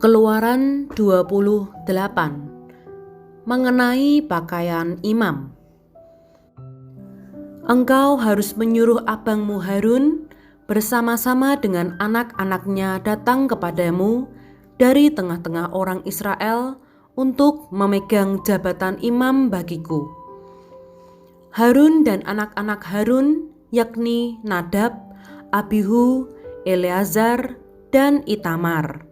Keluaran 28 mengenai pakaian imam. Engkau harus menyuruh abangmu Harun bersama-sama dengan anak-anaknya datang kepadamu dari tengah-tengah orang Israel untuk memegang jabatan imam bagiku. Harun dan anak-anak Harun, yakni Nadab, Abihu, Eleazar, dan Itamar.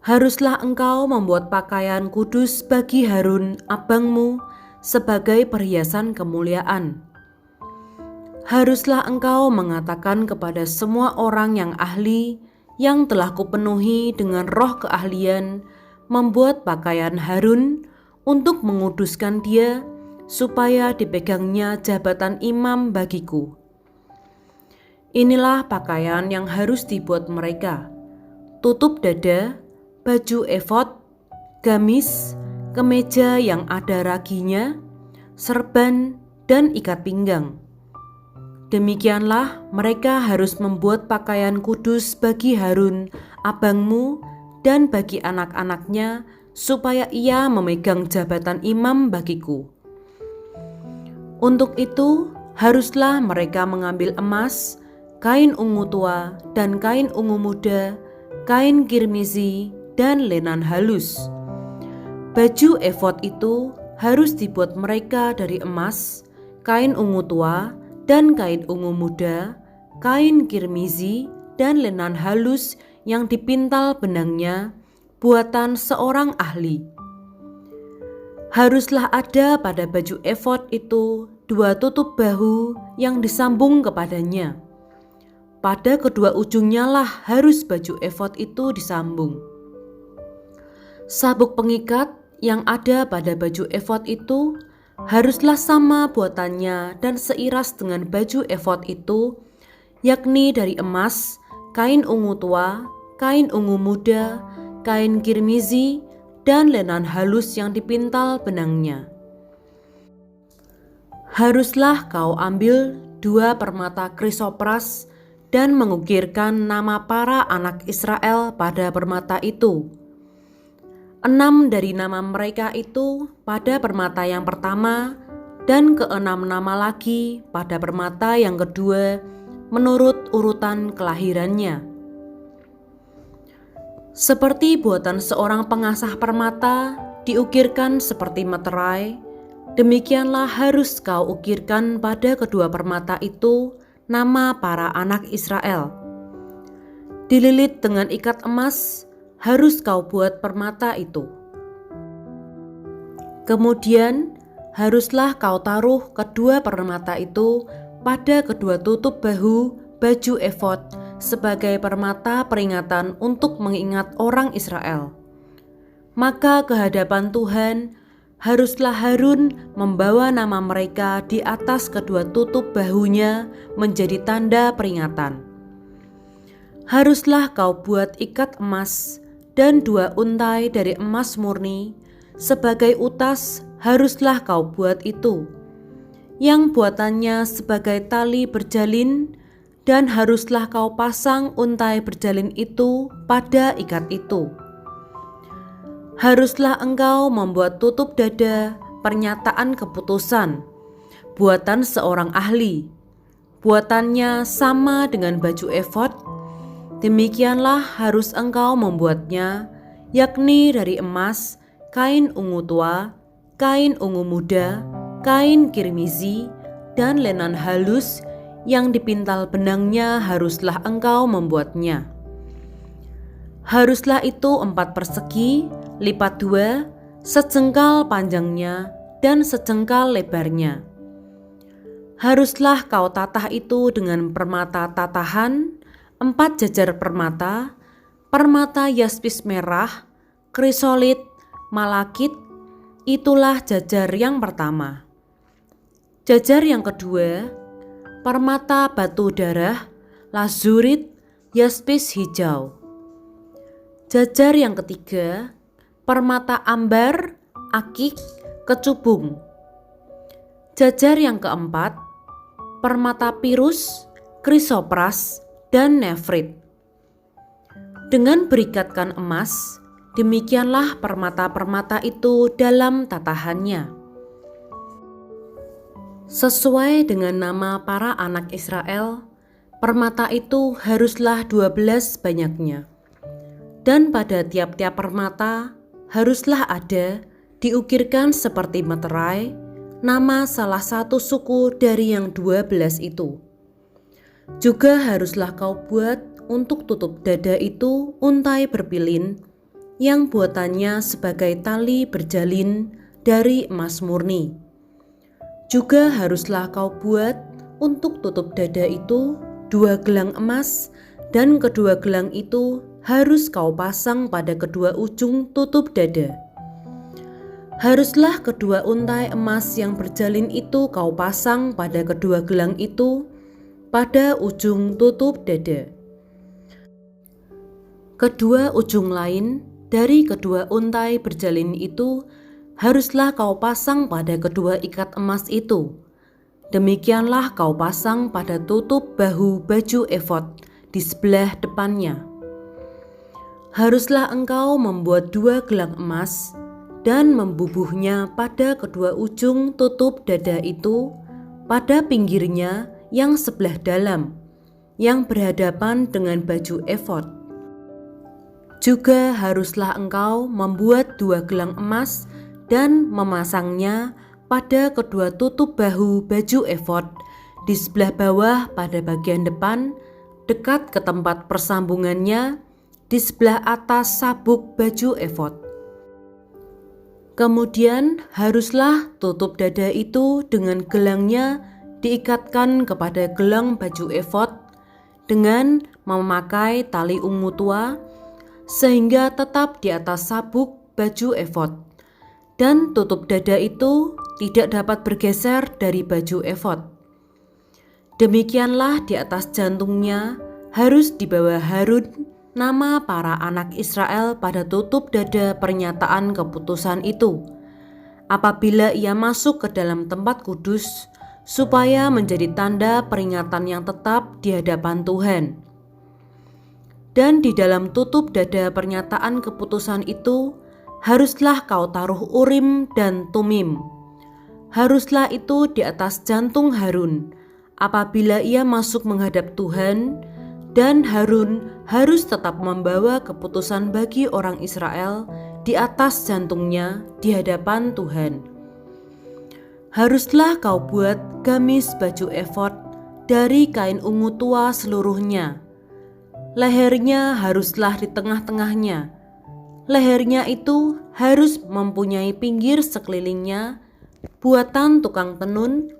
Haruslah engkau membuat pakaian kudus bagi Harun abangmu sebagai perhiasan kemuliaan. Haruslah engkau mengatakan kepada semua orang yang ahli yang telah kupenuhi dengan roh keahlian membuat pakaian Harun untuk menguduskan dia supaya dipegangnya jabatan imam bagiku. Inilah pakaian yang harus dibuat mereka: tutup dada, baju efod, gamis, kemeja yang ada raginya, serban, dan ikat pinggang. Demikianlah mereka harus membuat pakaian kudus bagi Harun abangmu dan bagi anak-anaknya supaya ia memegang jabatan imam bagiku. Untuk itu haruslah mereka mengambil emas, kain ungu tua dan kain ungu muda, kain kirmizi, dan lenan halus. Baju efod itu harus dibuat mereka dari emas, kain ungu tua, dan kain ungu muda, kain kirmizi, dan lenan halus yang dipintal benangnya, buatan seorang ahli. Haruslah ada pada baju efod itu 2 tutup bahu yang disambung kepadanya. Pada kedua ujungnya lah harus baju efod itu disambung. Sabuk pengikat yang ada pada baju efod itu haruslah sama buatannya dan seiras dengan baju efod itu, yakni dari emas, kain ungu tua, kain ungu muda, kain kirmizi, dan lenan halus yang dipintal benangnya. Haruslah kau ambil 2 permata krisopras dan mengukirkan nama para anak Israel pada permata itu. 6 dari nama mereka itu pada permata yang pertama, dan ke-6 nama lagi pada permata yang kedua menurut urutan kelahirannya. Seperti buatan seorang pengasah permata diukirkan seperti meterai, demikianlah harus kau ukirkan pada kedua permata itu nama para anak Israel. Dililit dengan ikat emas harus kau buat permata itu. Kemudian haruslah kau taruh kedua permata itu pada kedua tutup bahu baju efod sebagai permata peringatan untuk mengingat orang Israel. Maka kehadapan Tuhan haruslah Harun membawa nama mereka di atas kedua tutup bahunya menjadi tanda peringatan. Haruslah kau buat ikat emas dan 2 untai dari emas murni sebagai utas haruslah kau buat itu, yang buatannya sebagai tali berjalin, dan haruslah kau pasang untai berjalin itu pada ikat itu. Haruslah engkau membuat tutup dada pernyataan keputusan, buatan seorang ahli, buatannya sama dengan baju efod. Demikianlah harus engkau membuatnya, yakni dari emas, kain ungu tua, kain ungu muda, kain kirmizi, dan lenan halus yang dipintal benangnya haruslah engkau membuatnya. Haruslah itu 4 persegi, lipat 2, sejengkal panjangnya dan sejengkal lebarnya. Haruslah kau tatah itu dengan permata tatahan, 4 jajar permata, permata yaspis merah, krisolit, malakit, itulah jajar yang pertama. Jajar yang kedua, permata batu darah, lazurit, yaspis hijau. Jajar yang ketiga, permata ambar, akik, kecubung. Jajar yang keempat, permata pirus, krisopras, dan nefrit. Dengan berikatkan emas, demikianlah permata-permata itu dalam tatahannya. Sesuai dengan nama para anak Israel, permata itu haruslah 12 banyaknya. Dan pada tiap-tiap permata haruslah ada diukirkan seperti meterai nama salah satu suku dari yang 12 itu. Juga haruslah kau buat untuk tutup dada itu untai berpilin yang buatannya sebagai tali berjalin dari emas murni. Juga haruslah kau buat untuk tutup dada itu 2 gelang emas, dan kedua gelang itu harus kau pasang pada kedua ujung tutup dada. Haruslah kedua untai emas yang berjalin itu kau pasang pada kedua gelang itu pada ujung tutup dada. Kedua ujung lain dari kedua untai berjalin itu haruslah kau pasang pada kedua ikat emas itu. Demikianlah kau pasang pada tutup bahu baju efod di sebelah depannya. Haruslah engkau membuat 2 gelang emas dan membubuhnya pada kedua ujung tutup dada itu pada pinggirnya yang sebelah dalam, yang berhadapan dengan baju efod. Juga haruslah engkau membuat 2 gelang emas dan memasangnya pada kedua tutup bahu baju efod di sebelah bawah pada bagian depan, dekat ke tempat persambungannya di sebelah atas sabuk baju efod. Kemudian haruslah tutup dada itu dengan gelangnya diikatkan kepada gelang baju efod dengan memakai tali ungu tua, sehingga tetap di atas sabuk baju efod. Dan tutup dada itu tidak dapat bergeser dari baju efod. Demikianlah di atas jantungnya harus dibawa Harun nama para anak Israel pada tutup dada pernyataan keputusan itu, apabila ia masuk ke dalam tempat kudus, supaya menjadi tanda peringatan yang tetap di hadapan Tuhan. Dan di dalam tutup dada pernyataan keputusan itu haruslah kau taruh Urim dan Tumim. Haruslah itu di atas jantung Harun apabila ia masuk menghadap Tuhan, dan Harun harus tetap membawa keputusan bagi orang Israel di atas jantungnya di hadapan Tuhan. Haruslah kau buat gamis baju efod dari kain ungu tua seluruhnya. Lehernya haruslah di tengah-tengahnya. Lehernya itu harus mempunyai pinggir sekelilingnya buatan tukang tenun,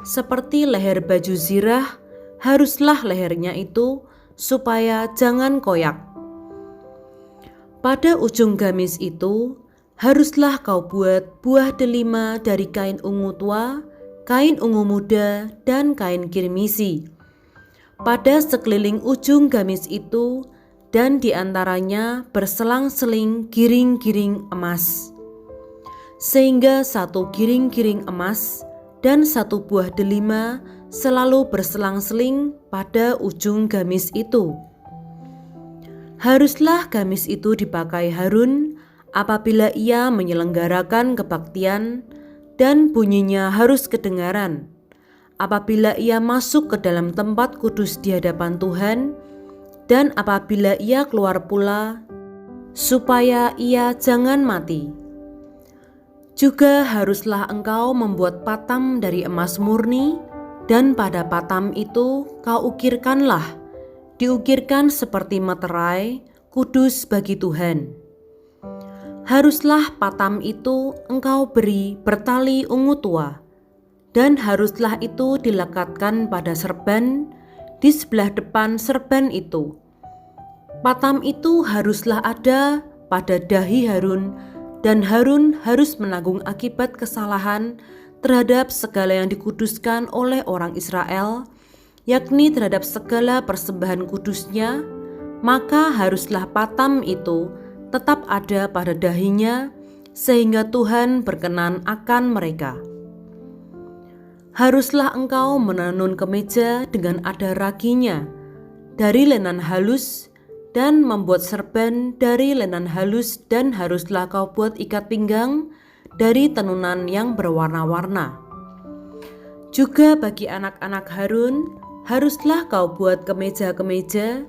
seperti leher baju zirah haruslah lehernya itu, supaya jangan koyak. Pada ujung gamis itu haruslah kau buat buah delima dari kain ungu tua, kain ungu muda, dan kain kirmisi. Pada sekeliling ujung gamis itu dan di antaranya berselang-seling giring-giring emas, sehingga satu giring-giring emas dan satu buah delima selalu berselang-seling pada ujung gamis itu. Haruslah gamis itu dipakai Harun apabila ia menyelenggarakan kebaktian, dan bunyinya harus kedengaran apabila ia masuk ke dalam tempat kudus di hadapan Tuhan, dan apabila ia keluar pula, supaya ia jangan mati. Juga haruslah engkau membuat patam dari emas murni, dan pada patam itu kau diukirkan seperti meterai, kudus bagi Tuhan. Haruslah patam itu engkau beri bertali ungu tua, dan haruslah itu dilekatkan pada serban di sebelah depan serban itu. Patam itu haruslah ada pada dahi Harun, dan Harun harus menanggung akibat kesalahan terhadap segala yang dikuduskan oleh orang Israel, yakni terhadap segala persembahan kudusnya. Maka haruslah patam itu tetap ada pada dahinya, sehingga Tuhan berkenan akan mereka. Haruslah engkau menenun kemeja dengan ada raginya dari lenan halus, dan membuat serban dari lenan halus, dan haruslah kau buat ikat pinggang dari tenunan yang berwarna-warna. Juga bagi anak-anak Harun, haruslah kau buat kemeja-kemeja,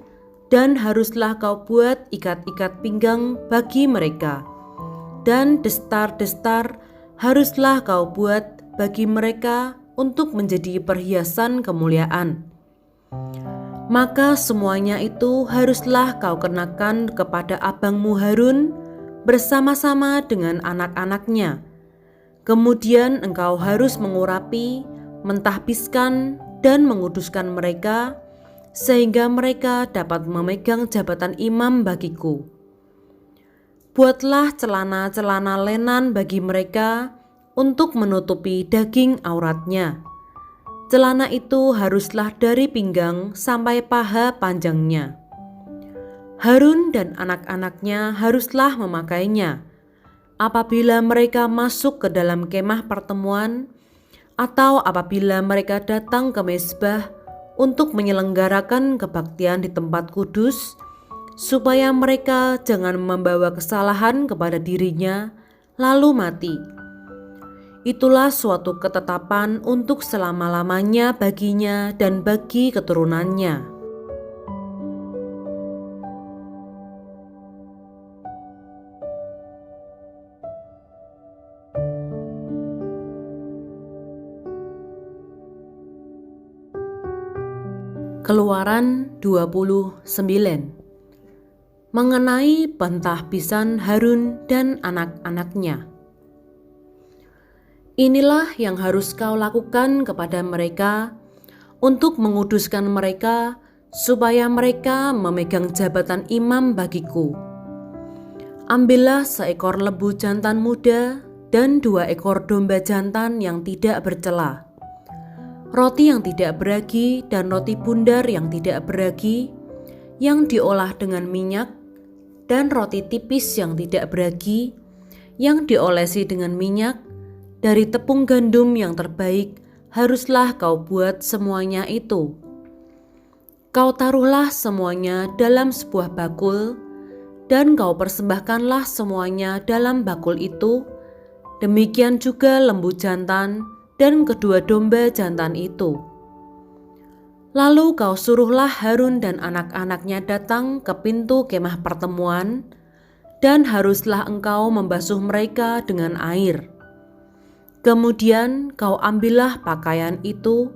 dan haruslah kau buat ikat-ikat pinggang bagi mereka. Dan destar-destar haruslah kau buat bagi mereka untuk menjadi perhiasan kemuliaan. Maka semuanya itu haruslah kau kenakan kepada abangmu Harun bersama-sama dengan anak-anaknya. Kemudian engkau harus mengurapi, mentahbiskan, dan menguduskan mereka, sehingga mereka dapat memegang jabatan imam bagiku. Buatlah celana-celana lenan bagi mereka untuk menutupi daging auratnya. Celana itu haruslah dari pinggang sampai paha panjangnya. Harun dan anak-anaknya haruslah memakainya apabila mereka masuk ke dalam kemah pertemuan, atau apabila mereka datang ke mezbah untuk menyelenggarakan kebaktian di tempat kudus, supaya mereka jangan membawa kesalahan kepada dirinya lalu mati. Itulah suatu ketetapan untuk selama-lamanya baginya dan bagi keturunannya. Keluaran 29 mengenai pentahbisan Harun dan anak-anaknya. Inilah yang harus kau lakukan kepada mereka untuk menguduskan mereka, supaya mereka memegang jabatan imam bagiku. Ambillah seekor lembu jantan muda dan 2 ekor domba jantan yang tidak bercela, roti yang tidak beragi dan roti bundar yang tidak beragi, yang diolah dengan minyak, dan roti tipis yang tidak beragi, yang diolesi dengan minyak, dari tepung gandum yang terbaik haruslah kau buat semuanya itu. Kau taruhlah semuanya dalam sebuah bakul, dan kau persembahkanlah semuanya dalam bakul itu. Demikian juga lembu jantan dan kedua domba jantan itu. Lalu kau suruhlah Harun dan anak-anaknya datang ke pintu kemah pertemuan, dan haruslah engkau membasuh mereka dengan air. Kemudian kau ambillah pakaian itu,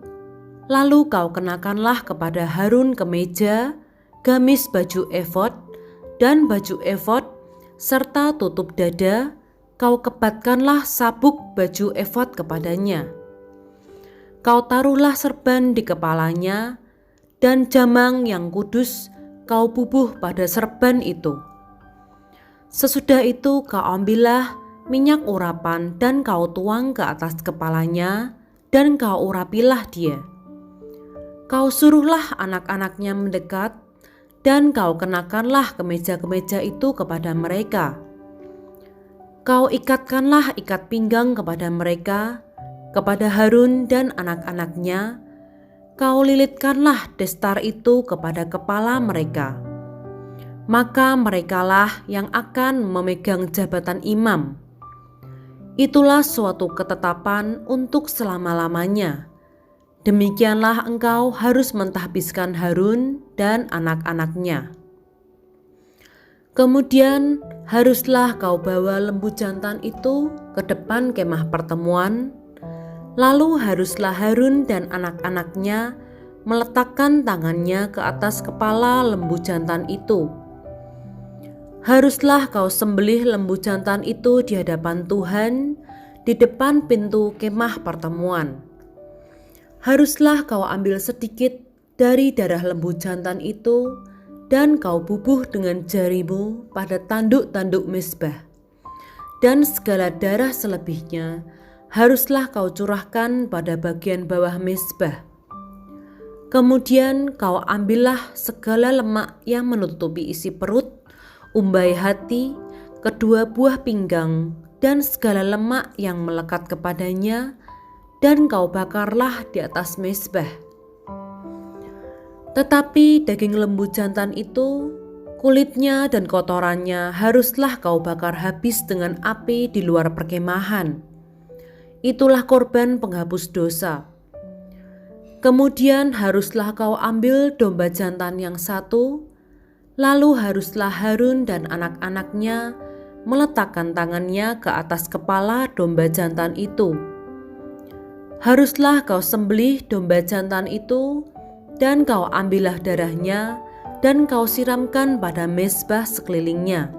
lalu kau kenakanlah kepada Harun kemeja, gamis baju efod, dan baju efod, serta tutup dada. Kau kebatkanlah sabuk baju efod kepadanya. Kau taruhlah serban di kepalanya, dan jamang yang kudus kau bubuh pada serban itu. Sesudah itu kau ambillah minyak urapan dan kau tuang ke atas kepalanya, dan kau urapilah dia. Kau suruhlah anak-anaknya mendekat, dan kau kenakanlah kemeja-kemeja itu kepada mereka. Kau ikatkanlah ikat pinggang kepada mereka, kepada Harun dan anak-anaknya. Kau lilitkanlah destar itu kepada kepala mereka. Maka merekalah yang akan memegang jabatan imam. Itulah suatu ketetapan untuk selama-lamanya. Demikianlah engkau harus mentahbiskan Harun dan anak-anaknya. Kemudian haruslah kau bawa lembu jantan itu ke depan kemah pertemuan. Lalu haruslah Harun dan anak-anaknya meletakkan tangannya ke atas kepala lembu jantan itu. Haruslah kau sembelih lembu jantan itu di hadapan Tuhan, di depan pintu kemah pertemuan. Haruslah kau ambil sedikit dari darah lembu jantan itu, dan kau bubuh dengan jarimu pada tanduk-tanduk mezbah. Dan segala darah selebihnya haruslah kau curahkan pada bagian bawah mezbah. Kemudian kau ambillah segala lemak yang menutupi isi perut, umbai hati, kedua buah pinggang, dan segala lemak yang melekat kepadanya, dan kau bakarlah di atas mezbah. Tetapi daging lembu jantan itu Kulitnya dan kotorannya haruslah kau bakar habis dengan api di luar perkemahan. Itulah korban penghapus dosa. Kemudian haruslah kau ambil domba jantan yang satu, lalu haruslah Harun dan anak-anaknya meletakkan tangannya ke atas kepala domba jantan itu. Haruslah kau sembelih domba jantan itu, dan kau ambillah darahnya, dan kau siramkan pada mezbah sekelilingnya.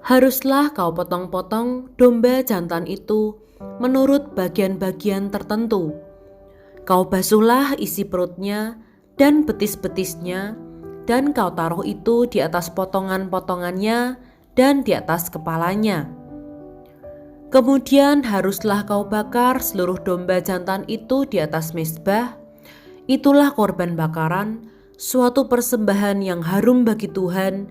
Haruslah kau potong-potong domba jantan itu menurut bagian-bagian tertentu. Kau basuhlah isi perutnya dan betis-betisnya, dan kau taruh itu di atas potongan-potongannya dan di atas kepalanya. Kemudian haruslah kau bakar seluruh domba jantan itu di atas mezbah. Itulah korban bakaran, suatu persembahan yang harum bagi Tuhan,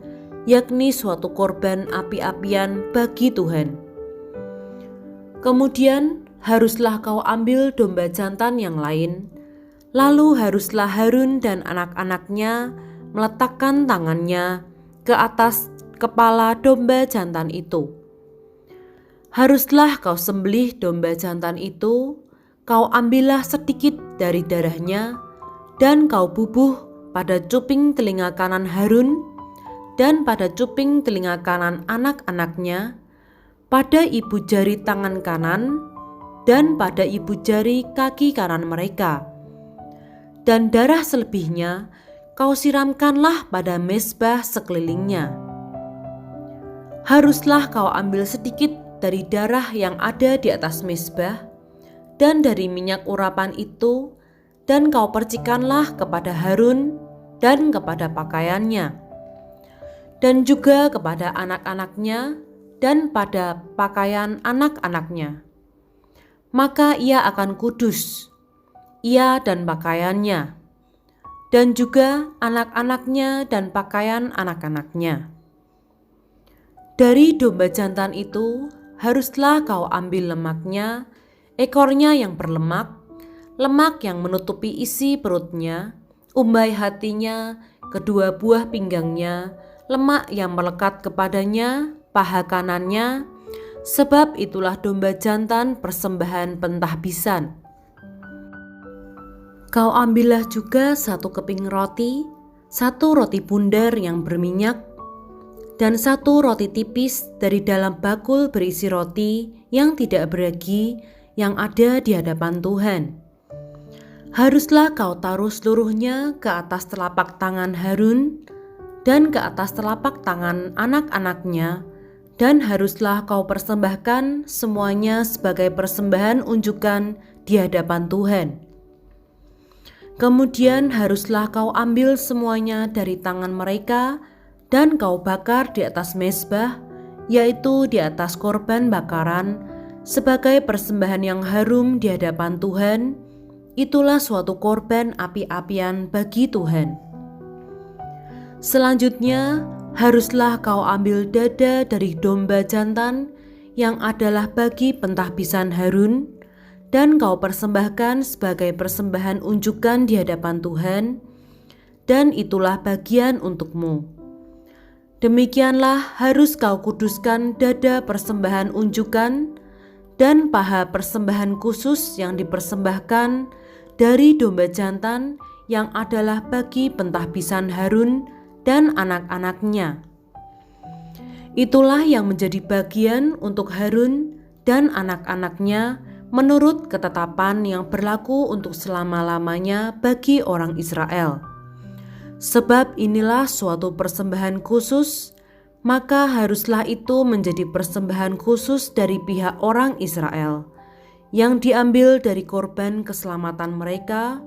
yakni suatu korban api-apian bagi Tuhan. Kemudian haruslah kau ambil domba jantan yang lain, lalu haruslah Harun dan anak-anaknya meletakkan tangannya ke atas kepala domba jantan itu. Haruslah kau sembelih domba jantan itu, kau ambillah sedikit dari darahnya, dan kau bubuh pada cuping telinga kanan Harun dan pada cuping telinga kanan anak-anaknya, pada ibu jari tangan kanan, dan pada ibu jari kaki kanan mereka. Dan darah selebihnya kau siramkanlah pada mezbah sekelilingnya. Haruslah kau ambil sedikit dari darah yang ada di atas mezbah, dan dari minyak urapan itu, dan kau percikanlah kepada Harun dan kepada pakaiannya, dan juga kepada anak-anaknya dan pada pakaian anak-anaknya. Maka ia akan kudus, ia dan pakaiannya, dan juga anak-anaknya dan pakaian anak-anaknya. Dari domba jantan itu haruslah kau ambil lemaknya, ekornya yang berlemak, lemak yang menutupi isi perutnya, umbai hatinya, kedua buah pinggangnya, lemak yang melekat kepadanya, paha kanannya, sebab itulah domba jantan persembahan pentahbisan. Kau ambillah juga satu keping roti, satu roti bundar yang berminyak, dan satu roti tipis dari dalam bakul berisi roti yang tidak beragi yang ada di hadapan Tuhan. Haruslah kau taruh seluruhnya ke atas telapak tangan Harun dan ke atas telapak tangan anak-anaknya, dan haruslah kau persembahkan semuanya sebagai persembahan unjukan di hadapan Tuhan. Kemudian haruslah kau ambil semuanya dari tangan mereka dan kau bakar di atas mezbah, yaitu di atas korban bakaran, sebagai persembahan yang harum di hadapan Tuhan. Itulah suatu korban api-apian bagi Tuhan. Selanjutnya, haruslah kau ambil dada dari domba jantan yang adalah bagi pentahbisan Harun, dan kau persembahkan sebagai persembahan unjukan di hadapan Tuhan, dan itulah bagian untukmu. Demikianlah harus kau kuduskan dada persembahan unjukan dan paha persembahan khusus yang dipersembahkan dari domba jantan yang adalah bagi pentahbisan Harun dan anak-anaknya. Itulah yang menjadi bagian untuk Harun dan anak-anaknya menurut ketetapan yang berlaku untuk selama-lamanya bagi orang Israel. Sebab inilah suatu persembahan khusus, maka haruslah itu menjadi persembahan khusus dari pihak orang Israel, yang diambil dari korban keselamatan mereka,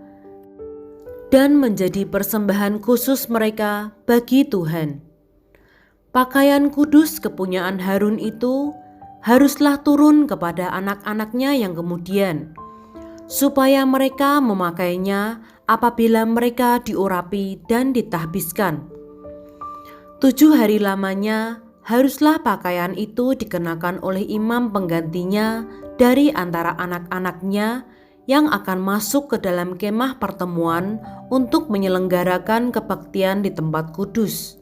dan menjadi persembahan khusus mereka bagi Tuhan. Pakaian kudus kepunyaan Harun itu haruslah turun kepada anak-anaknya yang kemudian, supaya mereka memakainya apabila mereka diurapi dan ditahbiskan. 7 hari lamanya haruslah pakaian itu dikenakan oleh imam penggantinya dari antara anak-anaknya yang akan masuk ke dalam kemah pertemuan untuk menyelenggarakan kebaktian di tempat kudus.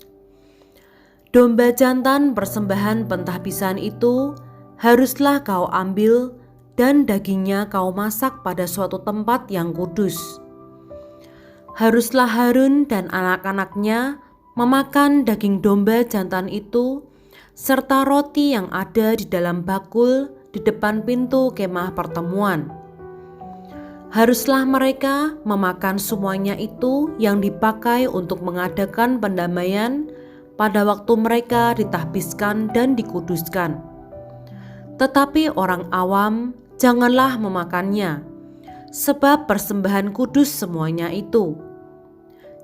Domba jantan persembahan pentahbisan itu haruslah kau ambil dan dagingnya kau masak pada suatu tempat yang kudus. Haruslah Harun dan anak-anaknya memakan daging domba jantan itu serta roti yang ada di dalam bakul di depan pintu kemah pertemuan. Haruslah mereka memakan semuanya itu yang dipakai untuk mengadakan pendamaian pada waktu mereka ditahbiskan dan dikuduskan. Tetapi orang awam janganlah memakannya, sebab persembahan kudus semuanya itu.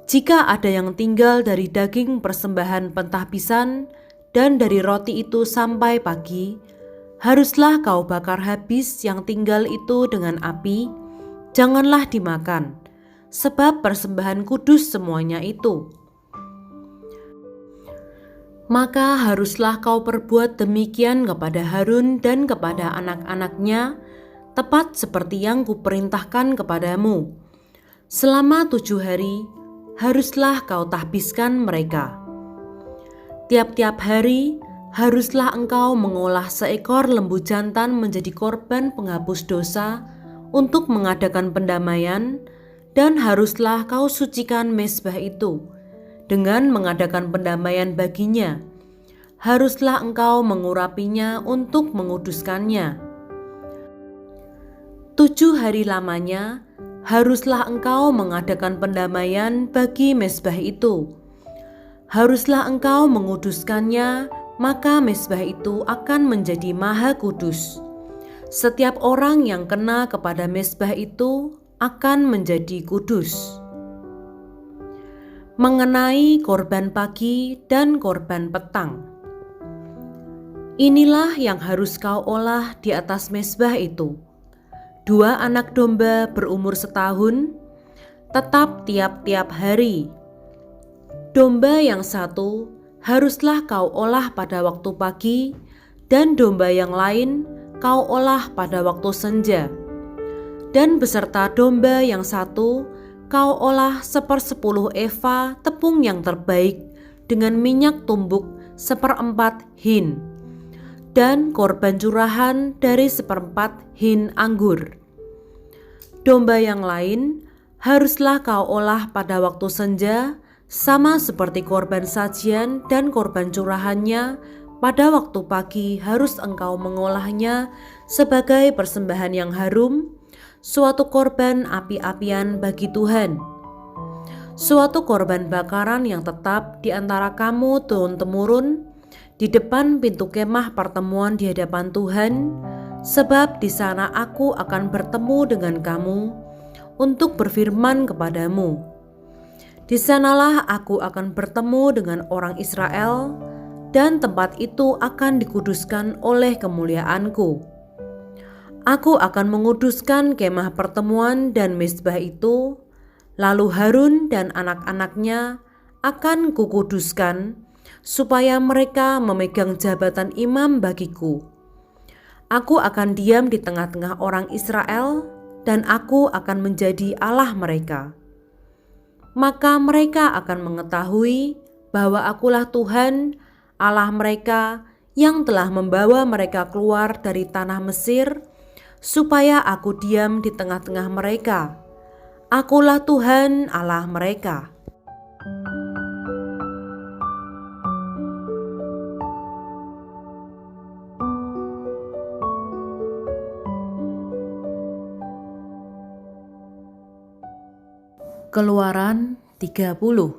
Jika ada yang tinggal dari daging persembahan pentahbisan dan dari roti itu sampai pagi, haruslah kau bakar habis yang tinggal itu dengan api, janganlah dimakan, sebab persembahan kudus semuanya itu. Maka haruslah kau perbuat demikian kepada Harun dan kepada anak-anaknya, tepat seperti yang kuperintahkan kepadamu. Selama 7 hari, haruslah kau tahbiskan mereka. Tiap-tiap hari, haruslah engkau mengolah seekor lembu jantan menjadi korban penghapus dosa untuk mengadakan pendamaian, dan haruslah kau sucikan mezbah itu dengan mengadakan pendamaian baginya. Haruslah engkau mengurapinya untuk menguduskannya. 7 hari lamanya haruslah engkau mengadakan pendamaian bagi mezbah itu. Haruslah engkau menguduskannya, maka mezbah itu akan menjadi maha kudus. Setiap orang yang kena kepada mezbah itu akan menjadi kudus. Mengenai korban pagi dan korban petang, inilah yang harus kau olah di atas mezbah itu: 2 anak domba berumur setahun, tetap tiap-tiap hari. Domba yang satu haruslah kau olah pada waktu pagi, dan domba yang lain kau olah pada waktu senja. Dan beserta domba yang satu kau olah 1/10 eva tepung yang terbaik dengan minyak tumbuk 1/4 hin, dan korban curahan dari 1/4 hin anggur. Domba yang lain haruslah kau olah pada waktu senja, sama seperti korban sajian dan korban curahannya. Pada waktu pagi harus engkau mengolahnya sebagai persembahan yang harum, suatu korban api-apian bagi Tuhan. Suatu korban bakaran yang tetap di antara kamu turun-temurun di depan pintu kemah pertemuan di hadapan Tuhan, sebab di sana aku akan bertemu dengan kamu untuk berfirman kepadamu. Di sanalah aku akan bertemu dengan orang Israel, dan tempat itu akan dikuduskan oleh kemuliaanku. Aku akan menguduskan kemah pertemuan dan mezbah itu, lalu Harun dan anak-anaknya akan kukuduskan, supaya mereka memegang jabatan imam bagiku. Aku akan diam di tengah-tengah orang Israel, dan aku akan menjadi Allah mereka. Maka mereka akan mengetahui bahwa akulah Tuhan, Allah mereka, yang telah membawa mereka keluar dari tanah Mesir, supaya aku diam di tengah-tengah mereka. Akulah Tuhan Allah mereka. Keluaran 30.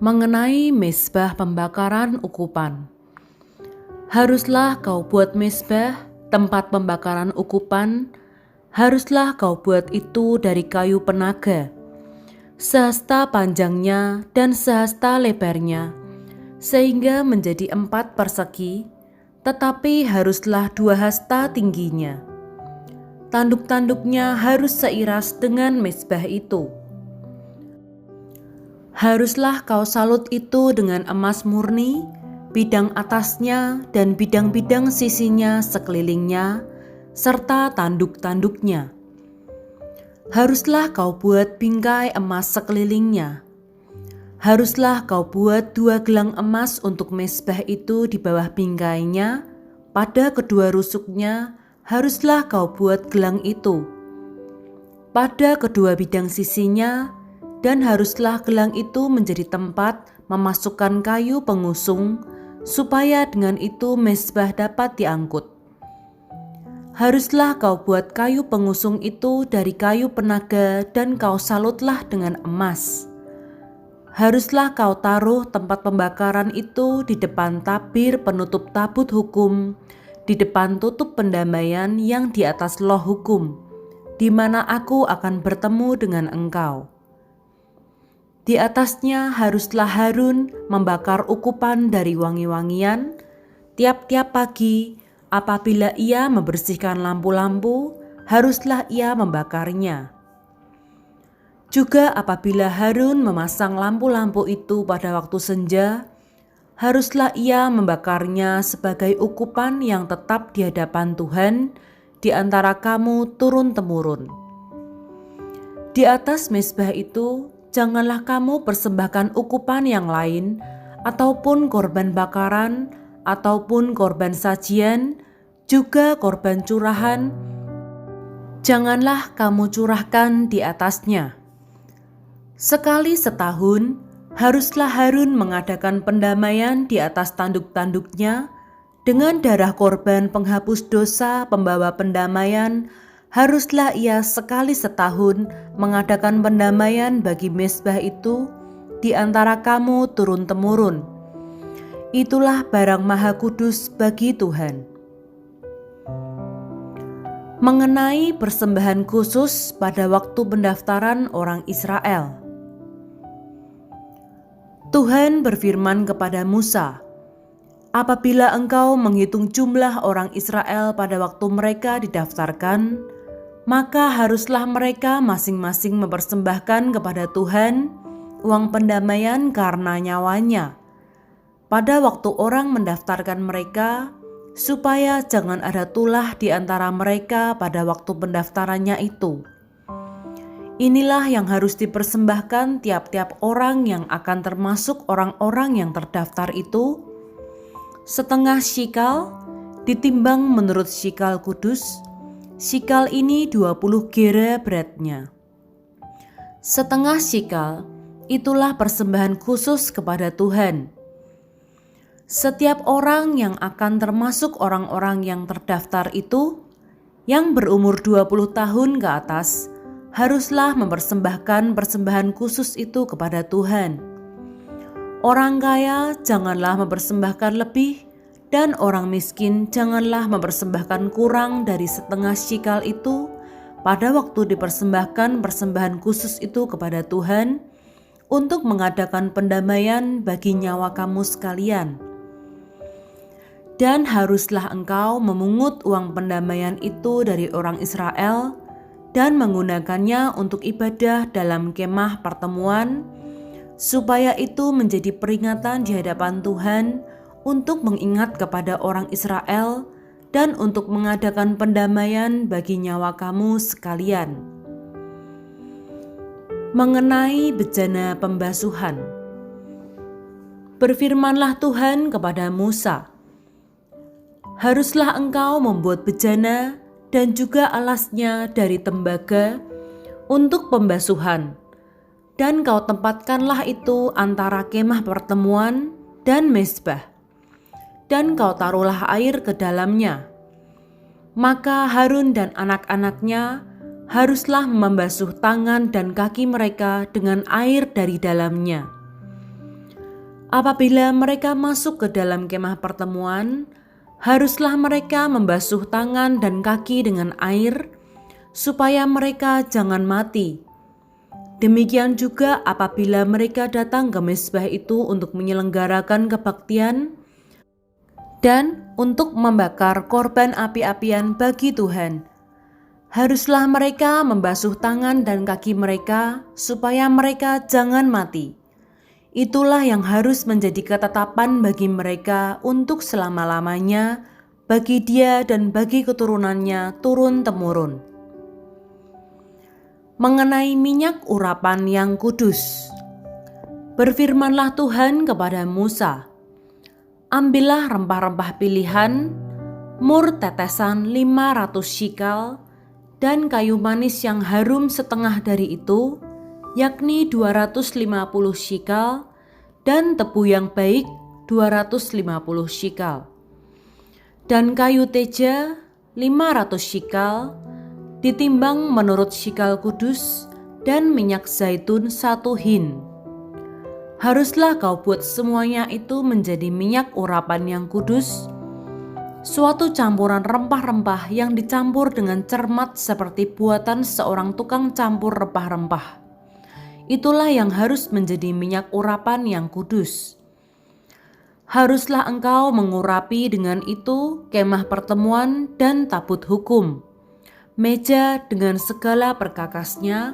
Mengenai mezbah pembakaran ukupan, haruslah kau buat mezbah tempat pembakaran ukupan, haruslah kau buat itu dari kayu penaga, sehasta panjangnya dan sehasta lebarnya, sehingga menjadi 4 persegi, tetapi haruslah 2 hasta tingginya. Tanduk-tanduknya harus seiras dengan mezbah itu. Haruslah kau salut itu dengan emas murni, bidang atasnya dan bidang-bidang sisinya sekelilingnya, serta tanduk-tanduknya. Haruslah kau buat bingkai emas sekelilingnya. Haruslah kau buat 2 gelang emas untuk mezbah itu di bawah bingkainya. Pada kedua rusuknya haruslah kau buat gelang itu. Pada kedua bidang sisinya, dan haruslah gelang itu menjadi tempat memasukkan kayu pengusung, supaya dengan itu mezbah dapat diangkut. Haruslah kau buat kayu pengusung itu dari kayu penaga dan kau salutlah dengan emas. Haruslah kau taruh tempat pembakaran itu di depan tabir penutup tabut hukum, di depan tutup pendamaian yang di atas loh hukum, di mana aku akan bertemu dengan engkau. Di atasnya haruslah Harun membakar ukupan dari wangi-wangian tiap-tiap pagi. Apabila ia membersihkan lampu-lampu, haruslah ia membakarnya. Juga apabila Harun memasang lampu-lampu itu pada waktu senja, haruslah ia membakarnya sebagai ukupan yang tetap di hadapan Tuhan di antara kamu turun-temurun. Di atas mezbah itu, janganlah kamu persembahkan ukupan yang lain, ataupun korban bakaran, ataupun korban sajian, juga korban curahan, janganlah kamu curahkan di atasnya. Sekali setahun, haruslah Harun mengadakan pendamaian di atas tanduk-tanduknya dengan darah korban penghapus dosa pembawa pendamaian. Haruslah ia sekali setahun mengadakan pendamaian bagi mezbah itu di antara kamu turun-temurun. Itulah barang maha kudus bagi Tuhan. Mengenai persembahan khusus pada waktu pendaftaran orang Israel, Tuhan berfirman kepada Musa, "Apabila engkau menghitung jumlah orang Israel pada waktu mereka didaftarkan, maka haruslah mereka masing-masing mempersembahkan kepada Tuhan uang pendamaian karena nyawanya pada waktu orang mendaftarkan mereka, supaya jangan ada tulah di antara mereka pada waktu pendaftarannya itu. Inilah yang harus dipersembahkan tiap-tiap orang yang akan termasuk orang-orang yang terdaftar itu, setengah shikal ditimbang menurut shikal kudus. Shikal ini 20 gera beratnya. Setengah shikal itulah persembahan khusus kepada Tuhan. Setiap orang yang akan termasuk orang-orang yang terdaftar itu, yang berumur 20 tahun ke atas, haruslah mempersembahkan persembahan khusus itu kepada Tuhan. Orang kaya janganlah mempersembahkan lebih, dan orang miskin janganlah mempersembahkan kurang dari setengah shikal itu pada waktu dipersembahkan persembahan khusus itu kepada Tuhan untuk mengadakan pendamaian bagi nyawa kamu sekalian. Dan haruslah engkau memungut uang pendamaian itu dari orang Israel dan menggunakannya untuk ibadah dalam kemah pertemuan, supaya itu menjadi peringatan di hadapan Tuhan untuk mengingat kepada orang Israel dan untuk mengadakan pendamaian bagi nyawa kamu sekalian." Mengenai bejana pembasuhan, berfirmanlah Tuhan kepada Musa, "Haruslah engkau membuat bejana dan juga alasnya dari tembaga untuk pembasuhan, dan kau tempatkanlah itu antara kemah pertemuan dan mezbah, dan kau taruhlah air ke dalamnya. Maka Harun dan anak-anaknya haruslah membasuh tangan dan kaki mereka dengan air dari dalamnya. Apabila mereka masuk ke dalam kemah pertemuan, haruslah mereka membasuh tangan dan kaki dengan air, supaya mereka jangan mati. Demikian juga apabila mereka datang ke mezbah itu untuk menyelenggarakan kebaktian dan untuk membakar korban api-apian bagi Tuhan, haruslah mereka membasuh tangan dan kaki mereka supaya mereka jangan mati. Itulah yang harus menjadi ketetapan bagi mereka untuk selama-lamanya bagi dia dan bagi keturunannya turun-temurun. Mengenai minyak urapan yang kudus, berfirmanlah Tuhan kepada Musa, ambillah rempah-rempah pilihan, mur tetesan 500 shikal, dan kayu manis yang harum setengah dari itu, yakni 250 shikal, dan tebu yang baik 250 shikal. Dan kayu teja 500 shikal, ditimbang menurut shikal kudus, dan minyak zaitun 1 hin. Haruslah kau buat semuanya itu menjadi minyak urapan yang kudus, suatu campuran rempah-rempah yang dicampur dengan cermat seperti buatan seorang tukang campur rempah-rempah. Itulah yang harus menjadi minyak urapan yang kudus. Haruslah engkau mengurapi dengan itu kemah pertemuan dan tabut hukum, meja dengan segala perkakasnya,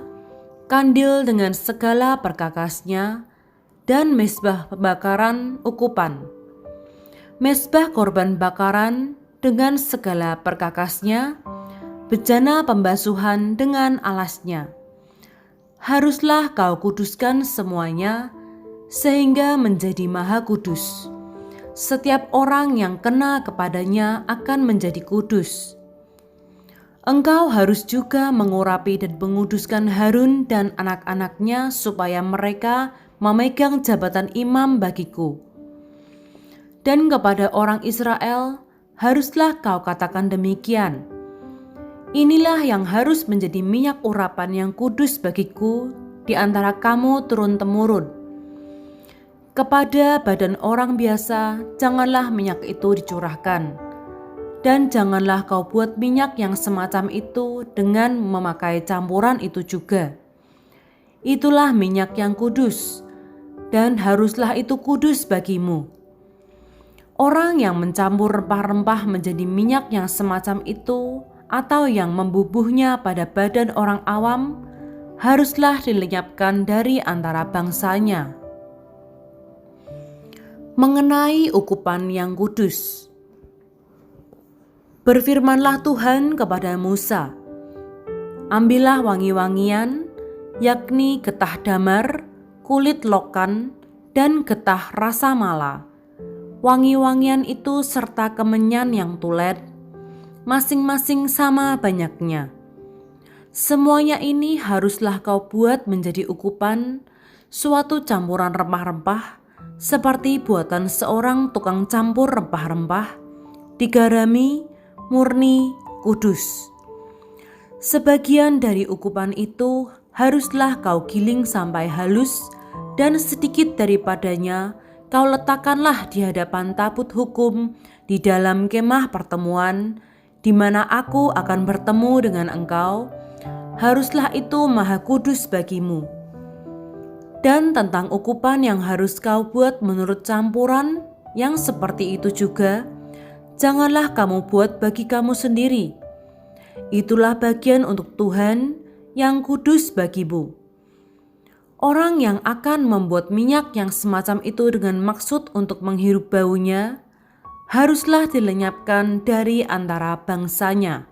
kandil dengan segala perkakasnya, dan mezbah pembakaran ukupan, mezbah korban bakaran dengan segala perkakasnya, bejana pembasuhan dengan alasnya. Haruslah kau kuduskan semuanya, sehingga menjadi maha kudus. Setiap orang yang kena kepadanya akan menjadi kudus. Engkau harus juga mengurapi dan menguduskan Harun dan anak-anaknya supaya mereka memegang jabatan imam bagiku. Dan kepada orang Israel haruslah kau katakan demikian, inilah yang harus menjadi minyak urapan yang kudus bagiku di antara kamu turun-temurun. Kepada badan orang biasa janganlah minyak itu dicurahkan. Dan janganlah kau buat minyak yang semacam itu dengan memakai campuran itu juga. Itulah minyak yang kudus, dan haruslah itu kudus bagimu. Orang yang mencampur rempah-rempah menjadi minyak yang semacam itu, atau yang membubuhnya pada badan orang awam, haruslah dilenyapkan dari antara bangsanya. Mengenai ukupan yang kudus, berfirmanlah Tuhan kepada Musa, ambillah wangi-wangian, yakni getah damar, kulit lokan, dan getah rasa mala. Wangi-wangian itu serta kemenyan yang tulet, masing-masing sama banyaknya. Semuanya ini haruslah kau buat menjadi ukupan, suatu campuran rempah-rempah, seperti buatan seorang tukang campur rempah-rempah, digarami, murni, kudus. Sebagian dari ukupan itu haruslah kau giling sampai halus, dan sedikit daripadanya kau letakkanlah di hadapan tabut hukum di dalam kemah pertemuan, di mana aku akan bertemu dengan engkau. Haruslah itu maha kudus bagimu. Dan tentang ukupan yang harus kau buat menurut campuran yang seperti itu juga, janganlah kamu buat bagi kamu sendiri. Itulah bagian untuk Tuhan yang kudus bagimu. Orang yang akan membuat minyak yang semacam itu dengan maksud untuk menghirup baunya, haruslah dilenyapkan dari antara bangsanya.